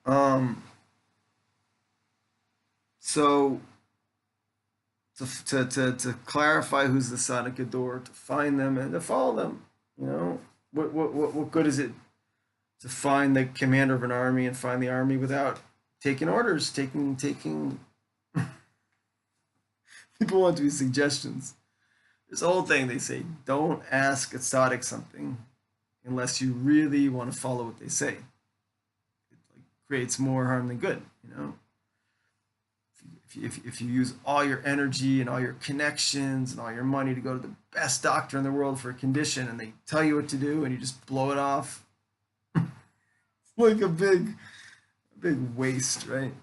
Um, so to clarify who's the Sonic Ador, to find them and to follow them, you know, what good is it to find the commander of an army and find the army without taking orders, taking people want to be suggestions. This whole thing they say, don't ask Exotic something unless you really want to follow what they say. It like creates more harm than good, you know. If you use all your energy and all your connections and all your money to go to the best doctor in the world for a condition and they tell you what to do and you just blow it off, like a big waste, right?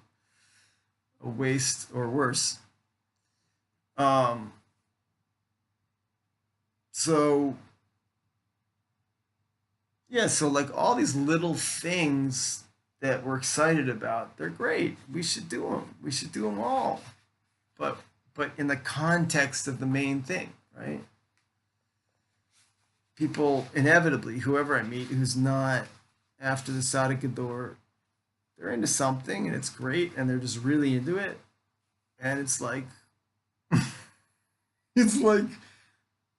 A waste or worse. Um, so yeah, so like all these little things that we're excited about, they're great. We should do them. We should do them all. But but in the context of the main thing, right? People inevitably, whoever I meet who's not after the Sadaqador, they're into something and it's great and they're just really into it. And it's like it's like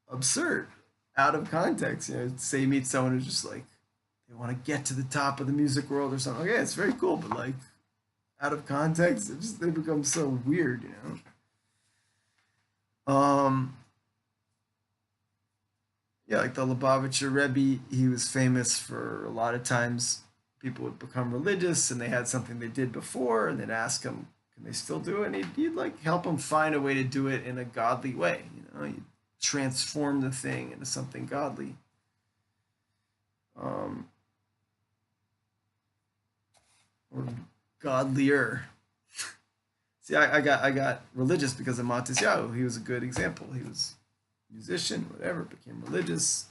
absurd, out of context. You know, say you meet someone who's just like they want to get to the top of the music world or something. Okay, it's very cool, but like out of context, it just they become so weird, you know. Yeah, like the Lubavitcher Rebbe, he was famous for a lot of times people would become religious and they had something they did before and they'd ask him, can they still do it? And he'd like help them find a way to do it in a godly way. You know, he'd transform the thing into something godly. Um, or godlier. See, I got religious because of Matisyahu. He was a good example. He was a musician, whatever, became religious,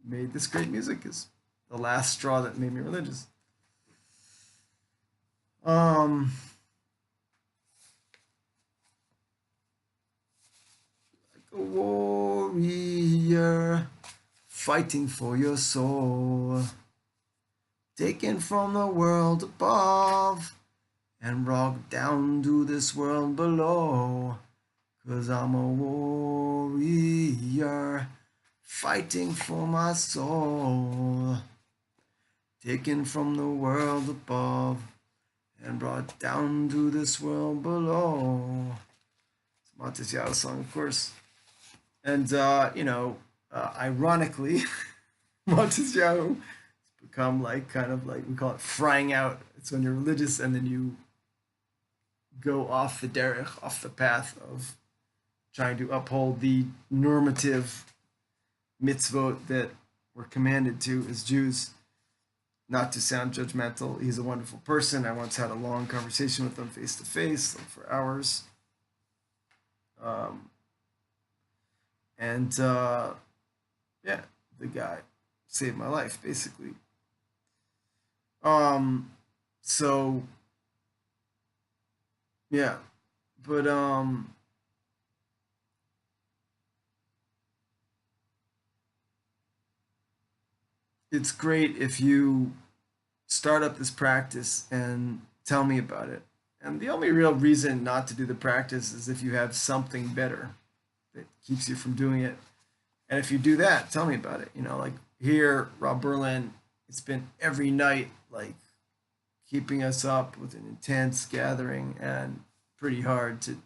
made this great music. Is the last straw that made me religious. Um, like a warrior fighting for your soul, taken from the world above and brought down to this world below. 'Cause I'm a warrior fighting for my soul, taken from the world above and brought down to this world below. It's a Monticello song, of course. And, ironically, Monticello has become like kind of like we call it frying out. It's when you're religious and then you go off the derech, off the path of trying to uphold the normative mitzvot that we're commanded to as Jews. Not to sound judgmental, he's a wonderful person. I once had a long conversation with him face to face, like for hours. Um, and yeah, the guy saved my life, basically. Um, so yeah, but it's great if you start up this practice and tell me about it. And the only real reason not to do the practice is if you have something better that keeps you from doing it. And if you do that, tell me about it. You know, like here, Rob Berlin, it's been every night, like keeping us up with an intense gathering and pretty hard to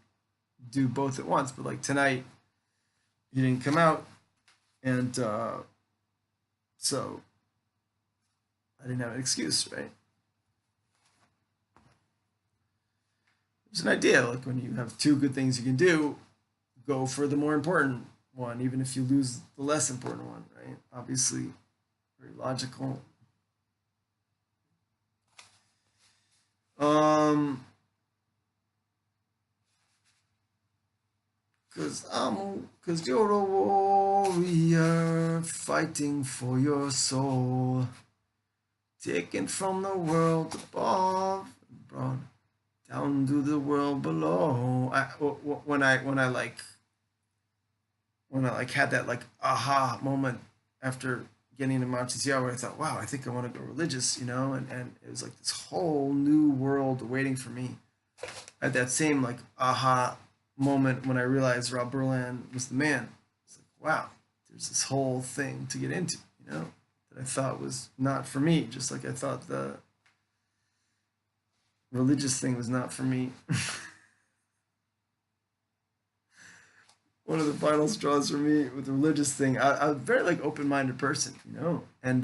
do both at once. But like tonight, he didn't come out. And so I didn't have an excuse, right? It's an idea. Like when you have two good things you can do, go for the more important one, even if you lose the less important one, right? Obviously, very logical. Um, cause you're a warrior fighting for your soul, taken from the world above, brought down to the world below. When I like had that like aha moment after getting into Montessori where I thought, wow, I think I want to go religious, and it was like this whole new world waiting for me. At that same like aha moment when I realized Rob Berland was the man. It's like, wow, there's this whole thing to get into, that I thought was not for me, just like I thought the religious thing was not for me. One of the final straws for me with the religious thing, I'm a very like open-minded person, and